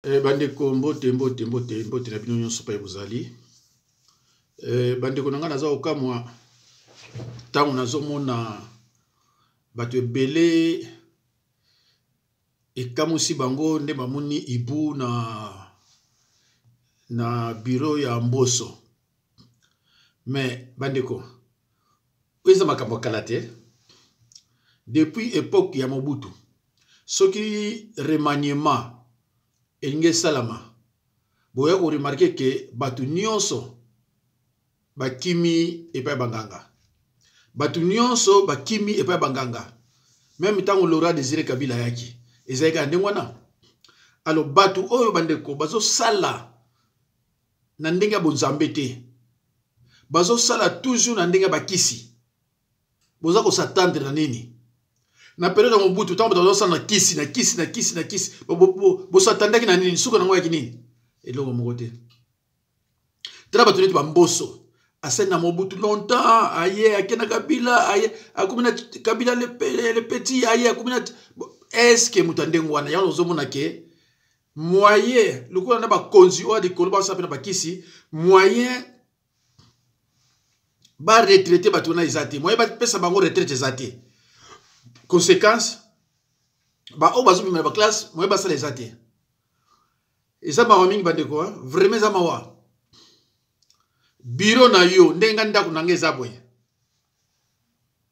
Bandeko mbote na bino nyonso pa bozali. Bandeko nanga naza okamwa tango nazomona bato ebele ekamusi bango nde bamoni ibu na bureau ya Mboso. Mais bandeko eza makambo kala te. Depuis époque ya Mobutu soki remaniement elinge salama boya ko remarquer que batu nyonso bakimi epai banganga, batu nyonso bakimi epai banganga, même tango Laurent Désiré Kabila yaki ezalika ndengwana. Alors batu oyo bandeko bazo sala na ndenge ya bonzambe te, bazo sala toujours na ndenge ya bakisi. Boza ko s'attendre na nini na période ya Mobutu tango bazo sala na kisi bo s'attendre na nini suka nango ya kinini eloko moko te. Tala batu neti ba Mboso asena na Mobutu longtemps, aye akena Kabila, aye akumina Kabila le petit, aye akumina. Est-ce que mutandengo wana ya lozomona ke moyen lokola na ba konzi o de koloba sa pena bakisi moyen ba retraité batu na izate moyen ba pesa bango retraite izate. Conséquence ba o bazo bimela ba classe moyen ba sala izate. Eza ba mingi bandeko vraiment za mawa. Biro na yo ndenga ndaku nange zabwe.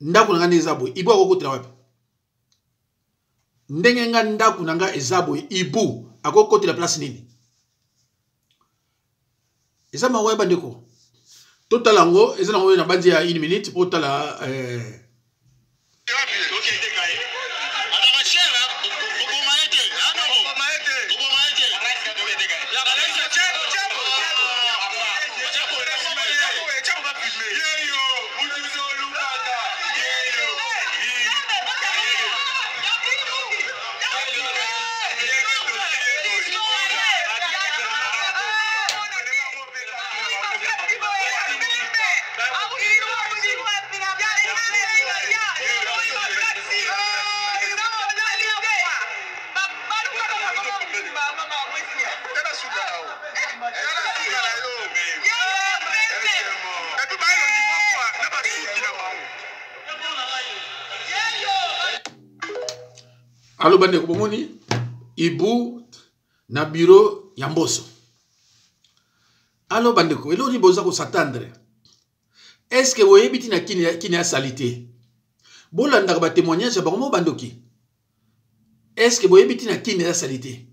Ndaku nanga nezabwe ibu akokotela wapi? Ndenge nga ndaku nanga ezabwe ibu akokotela place nini? Eza mawa bandeko. Totala ngo eza nango na bandi ya 1 minute pour tala Alo bandeko bomoni ibu na bureau ya Mboso. Alo bandeko eloni boza ko s'attendre. Est-ce que vous ebiti na kini ya salité? Bolanda ba témoignage ba mo bandoki. Est-ce que vous ebiti na kini ya salité?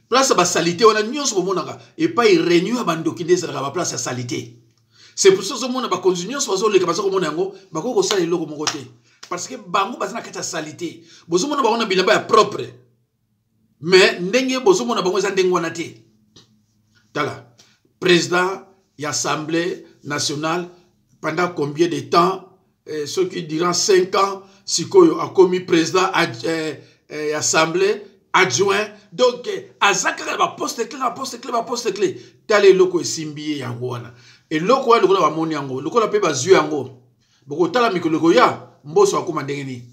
Place ba salité on a nyonso bomonaka et pas il renew bandoki ndeza ba place ya salité. C'est pour ça que mona ba continuer so bazo leka bazo ko mona yango bakoko sala eloko moko te. Parce que bango bazana kata salité. Bozo mona bango na bilamba ya propre. Mais ndenge bozo mona bango za ndenge wana te. Tala. Président de l'Assemblée nationale pendant combien de temps? Ceux qui diront 5 ans, Sikoyo a commis président Assemblée adjoint. Donc, Azaka va poste clé. Tale loko simbiye yango wana. Et loko wana loko la moni yango, loko la pe bazu yango. Boko tala mikoloko ya Mboso akoma ndenge ni.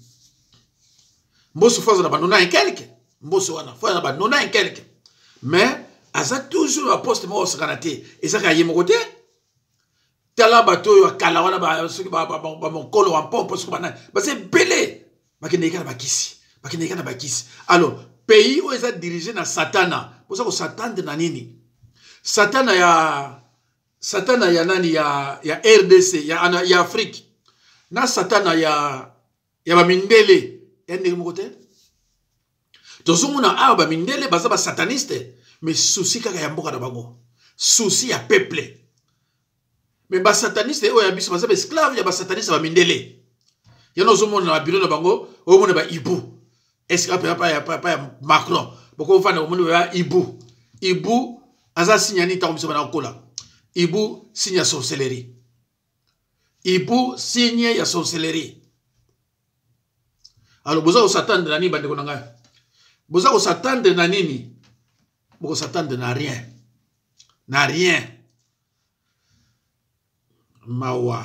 Mboso faza na banona en quelque. Mboso wana faza na banona en quelque. Mais aza toujours la poste mo sakanate. Ezaka yemo côté. Tala bato yo kala wana ba mon kolo en pompe parce que ba c'est belé. Ba keneka na bakisi. Alors, pays où eza dirigé na Satana. Pour ça que Satan de na nini? Satana ya nani ya RDC ya Afrique. Na Satana ya bamindele ende mokote tozomuna a bamindele baza ba sataniste mais souci kaka ya mboka na bango, souci ya peuple. Mais ba sataniste oyo ya biso baza ba esclave ya ba sataniste bamindele yana zomona na bureau na bango o mona ba ibu esclave pa ya Macron boko fana o mona ba ibu aza signani ta komisa na kola ibu signa sorcellerie. Ibu signe ya sorcellerie. Alors boza ko s'attendre na nini bandeko nanga? Boza ko s'attendre na nini? Boko s'attendre na rien. Na rien. Mawa.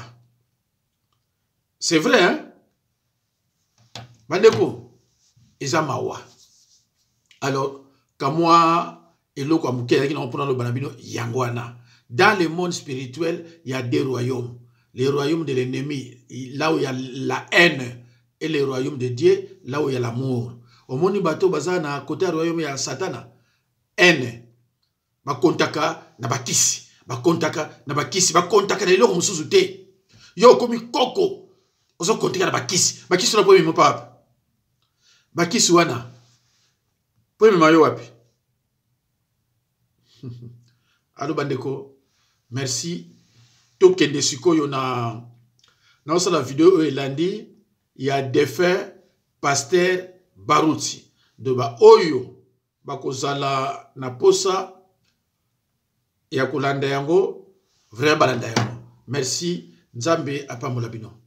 C'est vrai hein? Bandeko eza mawa. Alors kamwa eloko amuke qui n'ont pas le banabino yangwana. Dans le monde spirituel, il y a deux royaumes. Le royaume de l'ennemi, là où il y a la haine, et le royaume de Dieu, là où il y a l'amour. Au monde du bateau, bazana côté royaume il y a Satana. Haine. Ba kontaka na bakisi. Ba kontaka na bakisi. Ba kontaka na eloko mususu te. Yo komi koko. Ozo kontaka na bakisi. Bakisi na pomi mo papa. Bakisi wana. Pomi mayo wapi. Allo bandeko. Merci. Tokende sikoyo na osala vidéo elandi. Il y a des faits pasteur Barouti. De ba oyo. Bakozala na posa. Ya kolanda yango. Vrai balanda yango. Merci. Nzambe apambola bino.